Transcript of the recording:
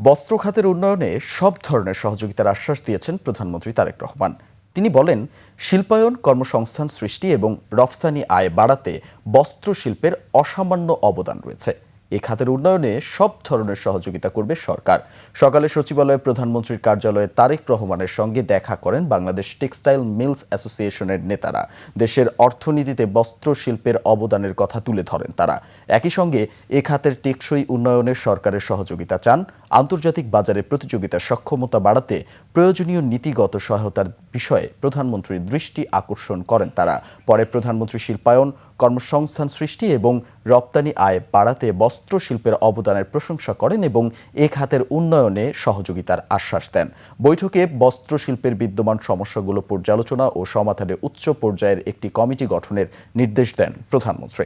বস্ত্র খাতের উন্নয়নে সব ধরনের সহযোগিতার আশ্বাস দিয়েছেন প্রধানমন্ত্রী তারেক রহমান। তিনি বলেন, শিল্পায়ন, কর্মসংস্থান সৃষ্টি এবং রফতানি আয় বাড়াতে বস্ত্র শিল্পের অসামান্য অবদান রয়েছে। এ খাতের উন্নয়নে সব ধরনের সহযোগিতা করবে সরকার। সকালে সচিবালয়ে প্রধানমন্ত্রীর কার্যালয়ে তারেক রহমানের সঙ্গে দেখা করেন বাংলাদেশ টেক্সটাইল মিলস অ্যাসোসিয়েশনের নেতারা। দেশের অর্থনীতিতে বস্ত্র শিল্পের অবদানের কথা তুলে ধরেন তারা। একই সঙ্গে এ খাতের টেকসই উন্নয়নে সরকারের সহযোগিতা চান। আন্তর্জাতিক বাজারে প্রতিযোগিতার সক্ষমতা বাড়াতে প্রয়োজনীয় নীতিগত সহায়তার বিষয়ে প্রধানমন্ত্রীর দৃষ্টি আকর্ষণ করেন তারা। পরে প্রধানমন্ত্রী শিল্পায়ন, কর্মসংস্থান সৃষ্টি এবং রপ্তানি আয় বাড়াতে বস্ত্র শিল্পের অবদানের প্রশংসা করেন এবং এ খাতের উন্নয়নে সহযোগিতার আশ্বাস দেন। বৈঠকে বস্ত্র শিল্পের বিদ্যমান সমস্যাগুলো পর্যালোচনা ও সমাধানে উচ্চ পর্যায়ের একটি কমিটি গঠনের নির্দেশ দেন প্রধানমন্ত্রী।